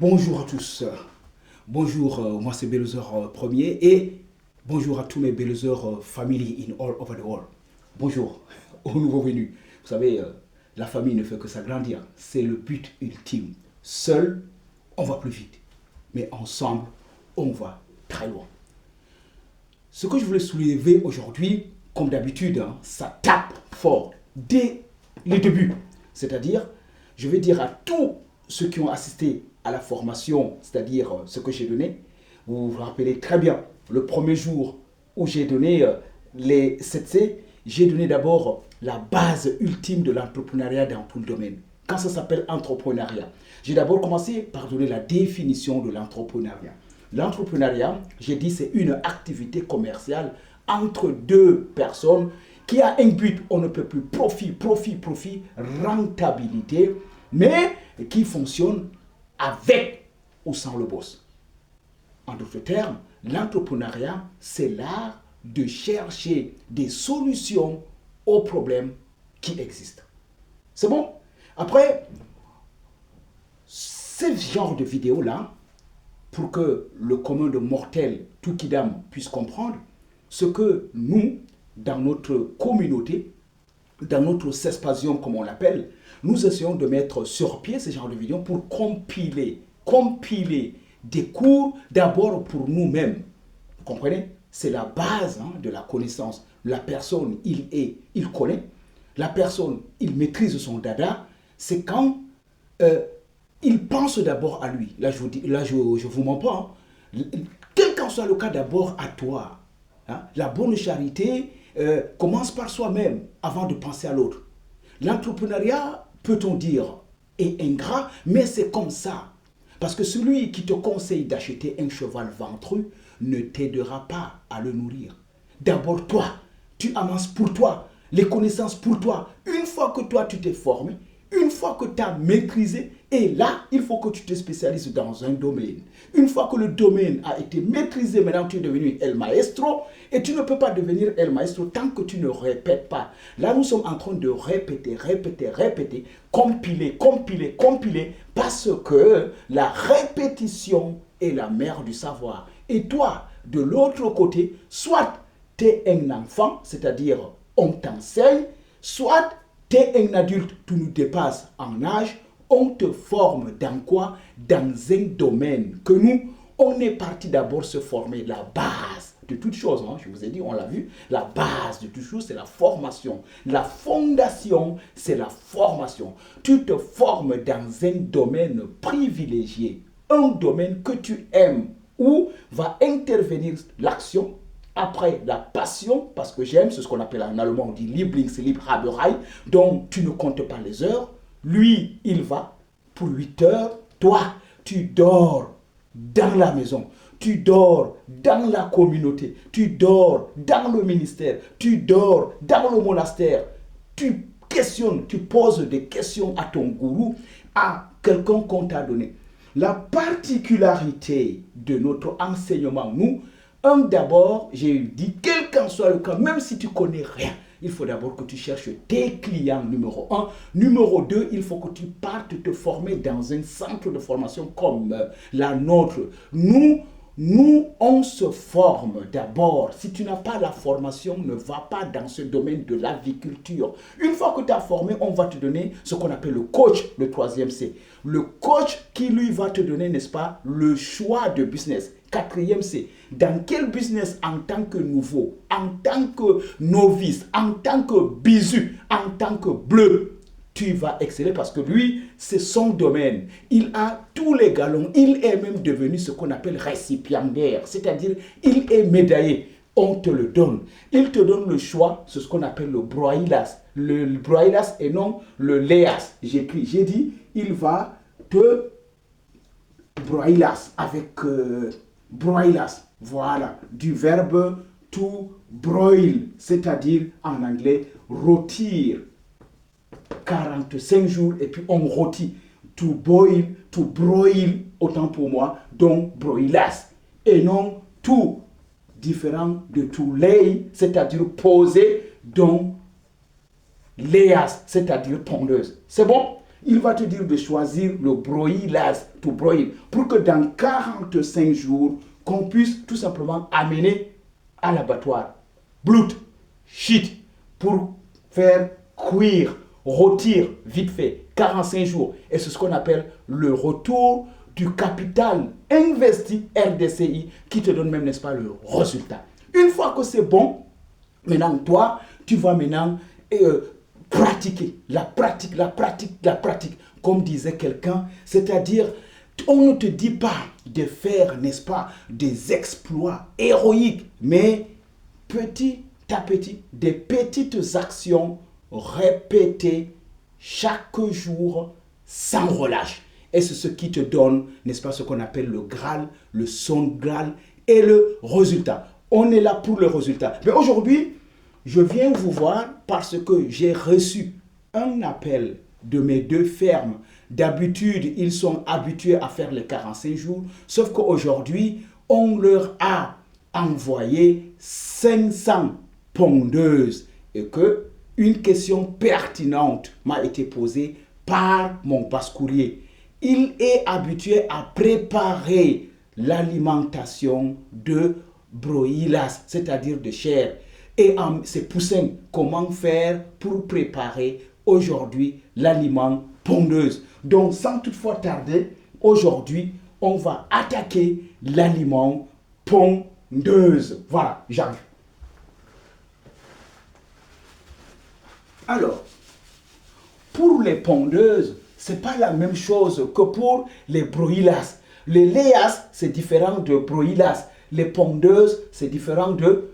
Bonjour à tous. Bonjour, moi c'est Belozer Premier et bonjour à tous mes Belozer family in all over the world. Bonjour aux nouveaux venus. Vous savez, la famille ne fait que s'agrandir. C'est le but ultime. Seul, on va plus vite. Mais ensemble, on va très loin. Ce que je voulais soulever aujourd'hui, comme d'habitude, hein, ça tape fort dès le début. C'est-à-dire, je vais dire à tous ceux qui ont assisté à la formation, c'est-à-dire ce que j'ai donné, vous vous rappelez très bien, le premier jour où j'ai donné les 7C, j'ai donné d'abord la base ultime de l'entrepreneuriat dans tout le domaine. Quand ça s'appelle entrepreneuriat, j'ai d'abord commencé par donner la définition de l'entrepreneuriat. L'entrepreneuriat, j'ai dit, c'est une activité commerciale entre deux personnes qui a un but, on ne peut plus, profit, rentabilité, mais qui fonctionne avec ou sans le boss. En d'autres termes, l'entrepreneuriat, c'est l'art de chercher des solutions aux problèmes qui existent. C'est bon? Après, ce genre de vidéo-là, pour que le commun de mortels, tout qui d'âme, puisse comprendre ce que nous, dans notre communauté, dans notre cespasion comme on l'appelle, nous essayons de mettre sur pied ce genre de vidéos pour compiler des cours d'abord pour nous-mêmes. Vous comprenez? C'est la base de la connaissance. La personne, il connaît. La personne, il maîtrise son dada. C'est quand il pense d'abord à lui. Là, je vous dis, là, je vous mens pas. Hein. Quel qu'en soit le cas, d'abord à toi. Hein. La bonne charité commence par soi-même avant de penser à l'autre. L'entrepreneuriat, peut-on dire, est ingrat, mais c'est comme ça. Parce que celui qui te conseille d'acheter un cheval ventru ne t'aidera pas à le nourrir. D'abord, toi, tu amasses pour toi, les connaissances pour toi. Une fois que toi, tu t'es formé, une fois que tu as maîtrisé, et là, il faut que tu te spécialises dans un domaine. Une fois que le domaine a été maîtrisé, maintenant tu es devenu El Maestro, et tu ne peux pas devenir El Maestro tant que tu ne répètes pas. Là, nous sommes en train de répéter, compiler, parce que la répétition est la mère du savoir. Et toi, de l'autre côté, soit tu es un enfant, c'est-à-dire on t'enseigne, soit tu es un adulte, tu nous dépasses en âge, on te forme dans quoi? Dans un domaine que nous, on est parti d'abord se former. La base de toute chose, hein, je vous ai dit, on l'a vu, la base de toute chose, c'est la formation. La fondation, c'est la formation. Tu te formes dans un domaine privilégié, un domaine que tu aimes, où va intervenir l'action, après la passion, parce que j'aime, c'est ce qu'on appelle en allemand, on dit Lieblingsliebhaberei, donc tu ne comptes pas les heures. Lui, il va pour 8 heures. Toi, tu dors dans la maison. Tu dors dans la communauté. Tu dors dans le ministère. Tu dors dans le monastère. Tu questionnes, tu poses des questions à ton gourou, à quelqu'un qu'on t'a donné. La particularité de notre enseignement, nous, d'abord, j'ai dit, quel qu'en soit le cas, même si tu connais rien, il faut d'abord que tu cherches tes clients, numéro un. Numéro deux, il faut que tu partes te former dans un centre de formation comme la nôtre. Nous, on se forme d'abord. Si tu n'as pas la formation, ne va pas dans ce domaine de l'aviculture. Une fois que tu as formé, on va te donner ce qu'on appelle le coach, le troisième C. Le coach qui lui va te donner, n'est-ce pas, le choix de business. Quatrième C, dans quel business en tant que nouveau, en tant que novice, en tant que bisu, en tant que bleu, tu vas exceller parce que lui, c'est son domaine. Il a tous les galons. Il est même devenu ce qu'on appelle récipiendaire, c'est-à-dire il est médaillé. On te le donne. Il te donne le choix, c'est ce qu'on appelle le broilas. Le broilas et non le léas. J'ai dit, il va te broilas avec broilas. Voilà, du verbe to broil, c'est-à-dire en anglais rôtir. 45 jours et puis on rôtit. To boil, to broil, autant pour moi, donc broilas. Et non tout différent de to lay, c'est-à-dire poser, donc léas, c'est-à-dire pondeuse. C'est bon? il va te dire de choisir le broilage, to broil, pour que dans 45 jours, qu'on puisse tout simplement amener à l'abattoir. Blood, shit, pour faire cuire, rôtir vite fait, 45 jours. Et c'est ce qu'on appelle le retour du capital investi RDCI qui te donne même, n'est-ce pas, le résultat. Une fois que c'est bon, maintenant, toi, tu vas maintenant pratiquer. La pratique. Comme disait quelqu'un, c'est-à-dire, on ne te dit pas de faire, n'est-ce pas, des exploits héroïques, mais petit à petit, des petites actions répétées chaque jour sans relâche. Et c'est ce qui te donne, n'est-ce pas, ce qu'on appelle le Graal, le son Graal et le résultat. On est là pour le résultat. Mais aujourd'hui, je viens vous voir parce que j'ai reçu un appel de mes deux fermes. D'habitude, ils sont habitués à faire les 45 jours, sauf qu'aujourd'hui, on leur a envoyé 500 pondeuses et que une question pertinente m'a été posée par mon basse-courrier. Il est habitué à préparer l'alimentation de broilas, c'est-à-dire de chair. Et ces poussins, comment faire pour préparer aujourd'hui l'aliment pondeuse. Donc, sans toutefois tarder, aujourd'hui, on va attaquer l'aliment pondeuse. Voilà, j'arrive. Alors, pour les pondeuses, ce n'est pas la même chose que pour les broilas. Les léas, c'est différent de broilas. Les pondeuses, c'est différent de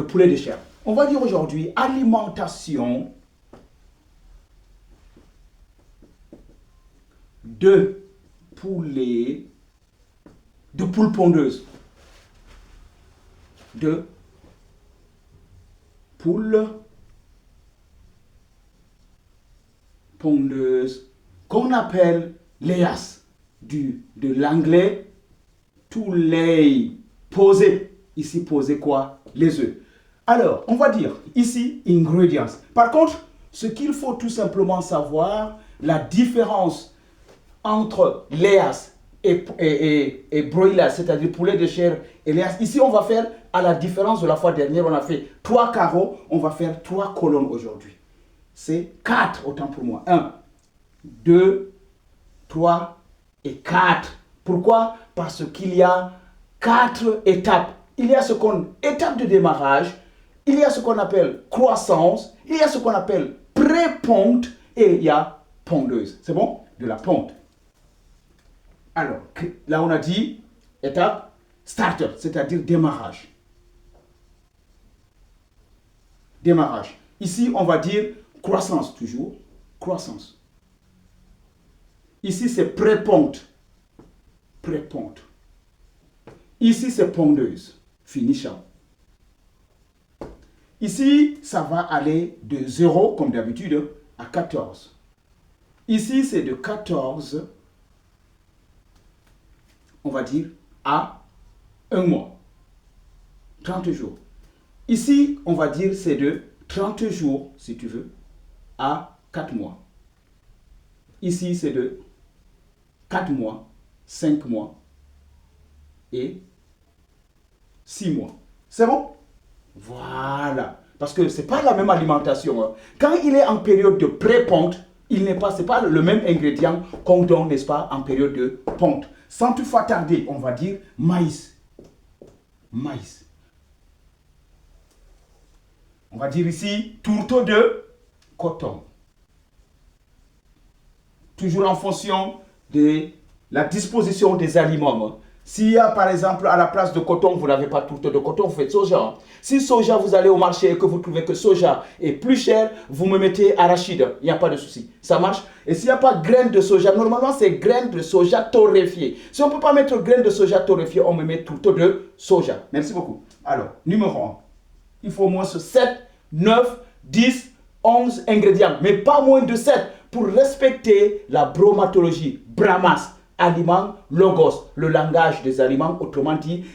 poulet de chair. On va dire aujourd'hui alimentation de poulet, de poule pondeuse. De poule pondeuse, qu'on appelle léas, de l'anglais to lay, poser. Ici, poser quoi? Les œufs. Alors, on va dire ici, ingredients. Par contre, ce qu'il faut tout simplement savoir, la différence entre léas et broilers, c'est-à-dire poulet de chair et léas. Ici, on va faire, à la différence de la fois dernière, on a fait 3 carreaux, on va faire 3 colonnes aujourd'hui. C'est 4, autant pour moi. 1, 2, 3 et 4. Pourquoi? Parce qu'il y a 4 étapes. Il y a ce qu'on étape de démarrage, il y a ce qu'on appelle croissance, il y a ce qu'on appelle pré-ponte et il y a pondeuse. C'est bon? De la ponte. Alors, là on a dit étape starter, c'est-à-dire démarrage. Démarrage. Ici, on va dire croissance toujours. Croissance. Ici, c'est pré-ponte. Pré-ponte. Ici, c'est pondeuse. Finissant. Ici, ça va aller de 0, comme d'habitude, à 14. Ici, c'est de 14, on va dire, à 1 mois. 30 jours. Ici, on va dire, c'est de 30 jours, si tu veux, à 4 mois. Ici, c'est de 4 mois, 5 mois et 6 mois. C'est bon? Voilà. Parce que ce n'est pas la même alimentation. Hein. Quand il est en période de pré-ponte, ce n'est pas le même ingrédient qu'on donne, n'est-ce pas, en période de ponte. Sans toutefois tarder, on va dire maïs. Maïs. On va dire ici tourteau de coton. Toujours en fonction de la disposition des aliments. S'il y a par exemple à la place de coton, vous n'avez pas tourteau de coton, vous faites soja. Si soja, vous allez au marché et que vous trouvez que soja est plus cher, vous me mettez arachide. Il n'y a pas de souci. Ça marche. Et s'il n'y a pas de graines de soja, normalement c'est graines de soja torréfiées. Si on ne peut pas mettre graines de soja torréfiées, on me met tourteau de soja. Merci beaucoup. Alors, numéro 1. Il faut au moins 7, 9, 10, 11 ingrédients. Mais pas moins de 7 pour respecter la bromatologie. Bramas. Aliments, logos, le langage des aliments, autrement dit,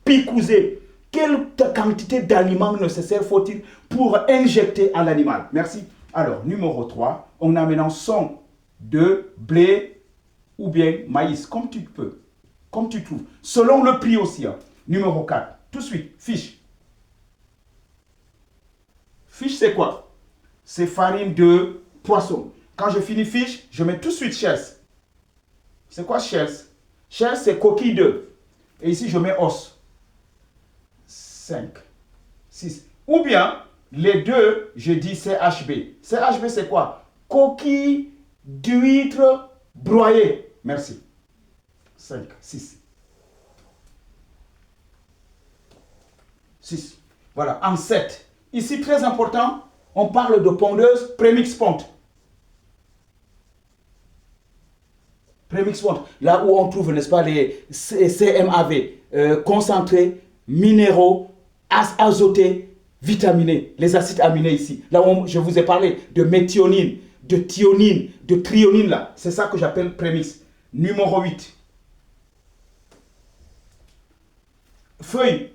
picousé. Quelle quantité d'aliments nécessaires faut-il pour injecter à l'animal? Merci. Alors, numéro 3, on a maintenant son de blé ou bien maïs, comme tu peux, comme tu trouves. Selon le prix aussi. Hein. Numéro 4. Tout de suite, fiche. Fiche, c'est quoi? C'est farine de poisson. Quand je finis fiche, je mets tout de suite shells. C'est quoi shells? Shells, c'est coquille d'œuf. Et ici, je mets os. 5, 6. Ou bien, les deux, je dis CHB. CHB, c'est quoi? Coquille d'huître broyée. Merci. 5, 6. 6. Voilà, en 7. Ici, très important, on parle de pondeuse prémix ponte. Prémix ponte, là où on trouve, n'est-ce pas, les CMAV, concentrés, minéraux, azotés, vitaminés, les acides aminés ici. Là où je vous ai parlé de méthionine, de thionine, de threonine, là. C'est ça que j'appelle prémix. Numéro 8. Feuilles,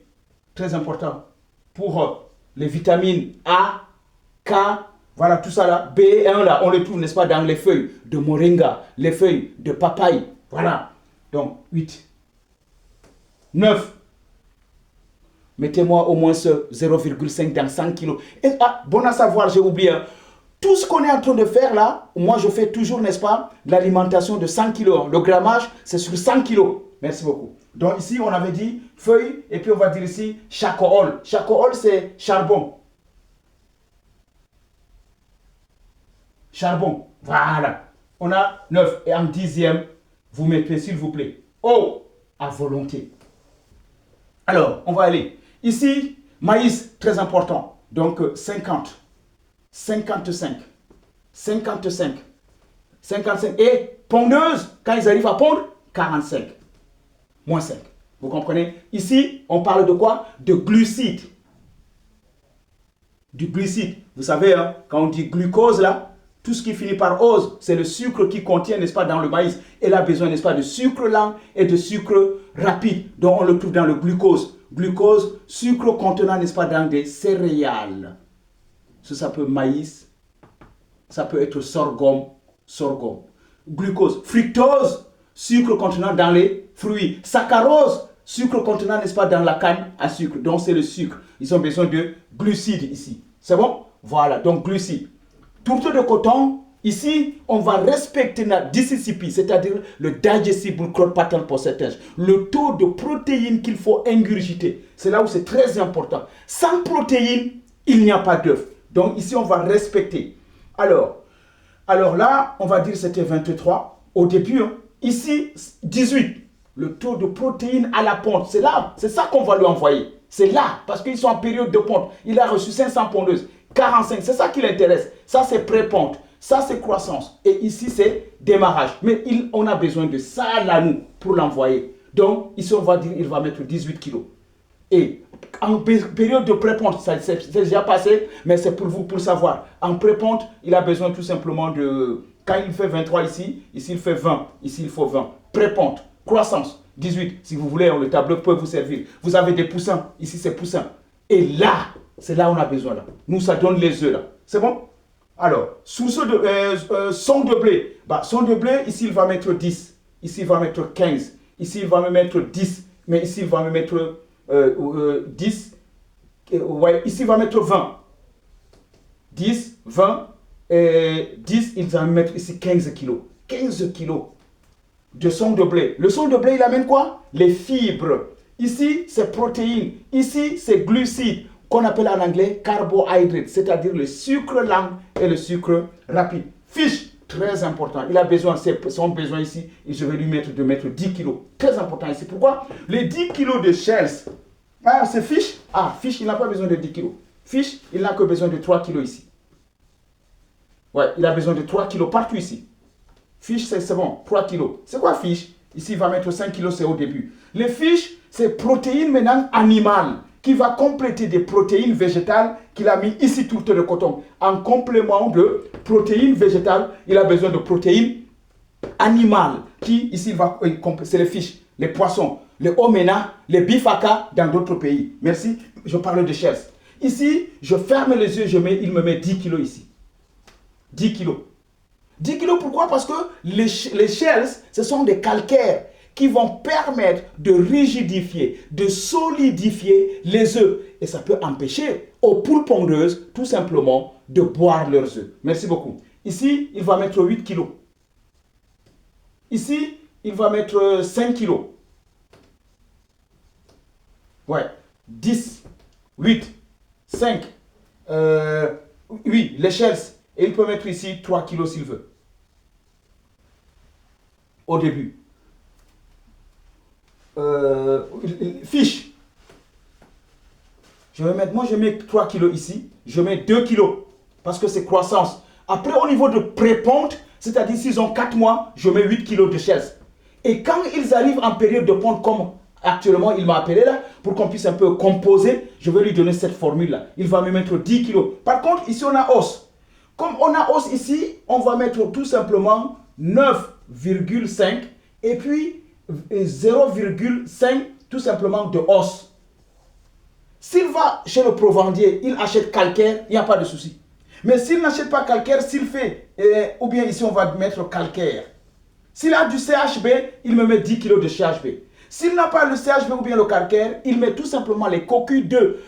très important, pour les vitamines A, K, voilà tout ça là, B1 là, on le trouve, n'est-ce pas, dans les feuilles de moringa, les feuilles de papaye, voilà. Donc, 8. 9. Mettez-moi au moins ce 0,5 dans 100 kilos. Et, bon à savoir, j'ai oublié, hein. Tout ce qu'on est en train de faire là, moi je fais toujours, n'est-ce pas, l'alimentation de 100 kilos. Le grammage, c'est sur 100 kilos. Merci beaucoup. Donc ici, on avait dit feuille, et puis on va dire ici chacool. Chacool, c'est charbon. Charbon. Voilà. On a 9. Et en 10e, vous mettez, s'il vous plaît, eau à volonté. Alors, on va aller. Ici, maïs, très important. Donc, 50, 55, 55, 55. Et pondeuse, quand ils arrivent à pondre, 45. Moins 5. Vous comprenez? Ici, on parle de quoi? De glucides. Du glucide. Vous savez, hein, quand on dit glucose, là, tout ce qui finit par ose, c'est le sucre qui contient, n'est-ce pas, dans le maïs. Elle a besoin, n'est-ce pas, de sucre lent et de sucre rapide. Donc, on le trouve dans le glucose. Glucose, sucre contenant, n'est-ce pas, dans des céréales. Ça peut être maïs, ça peut être sorghum. Glucose. Fructose, sucre contenant dans les fruits. Saccharose, sucre contenant, n'est-ce pas, dans la canne à sucre. Donc, c'est le sucre. Ils ont besoin de glucides ici. C'est bon? Voilà, donc glucides. Tourte de coton, ici, on va respecter la DCCP, c'est-à-dire le Digestible Growth Pattern Percentage, le taux de protéines qu'il faut ingurgiter. C'est là où c'est très important. Sans protéines, il n'y a pas d'œuf. Donc ici, on va respecter. Alors là, on va dire que c'était 23 au début. Hein. Ici, 18. Le taux de protéines à la ponte, c'est là, c'est ça qu'on va lui envoyer. C'est là, parce qu'ils sont en période de ponte. Il a reçu 500 pondeuses. 45, c'est ça qui l'intéresse. Ça, c'est pré-ponte. Ça, c'est croissance. Et ici, c'est démarrage. Mais on a besoin de ça, là, nous, pour l'envoyer. Donc, ici, on va dire, il va mettre 18 kilos. Et en période de pré-ponte, ça c'est déjà passé, mais c'est pour vous, pour savoir. En pré-ponte, il a besoin tout simplement de... Quand il fait 23 ici, ici, il fait 20. Ici, il faut 20. Pré-ponte, croissance, 18. Si vous voulez, le tableau peut vous servir. Vous avez des poussins. Ici, c'est poussins. Et là, c'est là où on a besoin là. Nous, ça donne les œufs là. C'est bon? Alors, source de son de blé. Bah, son de blé, ici, il va mettre 10. Ici, il va mettre 15. Ici, il va me mettre 10. Mais ici, il va me mettre 10. Ouais, ici, il va mettre 20. 10, 20. 10, il va me mettre ici 15 kilos. 15 kilos de son de blé. Le son de blé, il amène quoi? Les fibres. Ici, c'est protéines. Ici, c'est glucides. Qu'on appelle en anglais carbohydrates, c'est-à-dire le sucre lent et le sucre rapide. Fiche, très important. Il a besoin, son besoin ici, et je vais lui mettre 10 kilos. Très important ici. Pourquoi? Les 10 kilos de shells. Ah, c'est fiche. Ah, fiche, il n'a pas besoin de 10 kilos. Fiche, il n'a que besoin de 3 kilos ici. Ouais, il a besoin de 3 kilos partout ici. Fiche, c'est bon, 3 kilos. C'est quoi fiche? Ici, il va mettre 5 kilos, c'est au début. Les fiches, c'est protéines maintenant animales, qui va compléter des protéines végétales qu'il a mis ici tourte de coton. En complément de protéines végétales, il a besoin de protéines animales qui, ici, c'est les fiches, les poissons, les omena, les bifaka dans d'autres pays. Merci, je parle de shells. Ici, je ferme les yeux, il me met 10 kilos ici. 10 kilos. 10 kilos, pourquoi? Parce que les shells, ce sont des calcaires qui vont permettre de rigidifier, de solidifier les œufs. Et ça peut empêcher aux poules pondeuses, tout simplement, de boire leurs œufs. Merci beaucoup. Ici, il va mettre 8 kilos. Ici, il va mettre 5 kilos. Ouais. 10, 8, 5. Oui, les shells. Et il peut mettre ici 3 kilos s'il veut. Au début. Fiche. Moi je mets 3 kilos ici. Je mets 2 kilos. Parce que c'est croissance. Après, au niveau de pré-ponte, c'est-à-dire s'ils ont 4 mois, je mets 8 kilos de shells. Et quand ils arrivent en période de ponte, comme actuellement il m'a appelé là, pour qu'on puisse un peu composer, je vais lui donner cette formule-là. Il va me mettre 10 kilos. Par contre, ici on a os. Comme on a os ici, on va mettre tout simplement 9,5 et puis 0,5 tout simplement de os. S'il va chez le provendier, il achète calcaire, il n'y a pas de souci. Mais s'il n'achète pas calcaire, s'il fait, ou bien ici on va mettre calcaire. S'il a du CHB, il me met 10 kg de CHB. S'il n'a pas le CHB ou bien le calcaire, il met tout simplement les coquilles de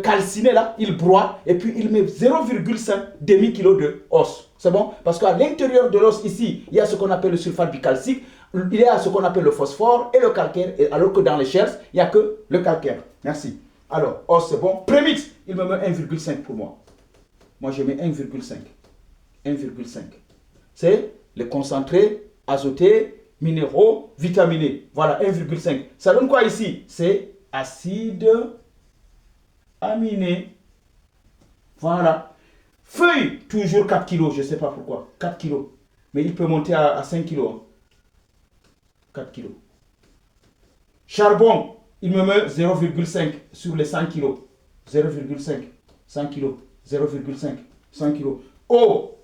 calciné là, il broie et puis il met 0,5 demi-kilo de os. C'est bon? Parce qu'à l'intérieur de l'os ici, il y a ce qu'on appelle le sulfate bicalcique, il y a ce qu'on appelle le phosphore et le calcaire, alors que dans les shells, il n'y a que le calcaire. Merci. Alors, os c'est bon. Prémix, il me met 1,5 pour moi. Moi je mets 1,5. 1,5. C'est le concentré azoté, minéraux, vitaminés. Voilà, 1,5. Ça donne quoi ici? C'est acide aminé. Voilà. Feuille, toujours 4 kg. Je ne sais pas pourquoi. 4 kg. Mais il peut monter à 5 kg. 4 kg. Charbon, il me met 0,5 sur les 100 kg. 0,5. 100 kg. 0,5. 100 kg. Eau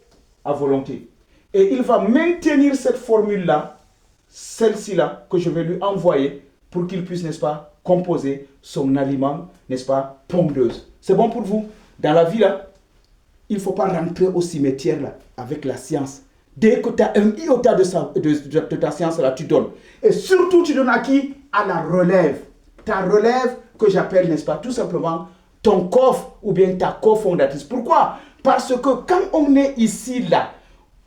à volonté. Et il va maintenir cette formule-là, celle-ci-là, que je vais lui envoyer pour qu'il puisse, n'est-ce pas, composer son aliment, n'est-ce pas, pondeuse. C'est bon pour vous? Dans la vie, là, il ne faut pas rentrer au cimetière, là, avec la science. Dès que tu as un iota de ta science, là, tu donnes. Et surtout, tu donnes à qui? À la relève. Ta relève que j'appelle, n'est-ce pas, tout simplement, ton coffre ou bien ta cofondatrice. Pourquoi? Parce que quand on est ici, là,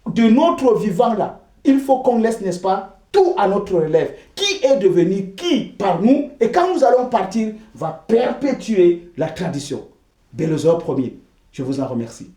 de notre vivant là, il faut qu'on laisse, n'est-ce pas, tout à notre relève. Qui est devenu qui par nous, et quand nous allons partir, va perpétuer la tradition. Bélosor Ier, je vous en remercie.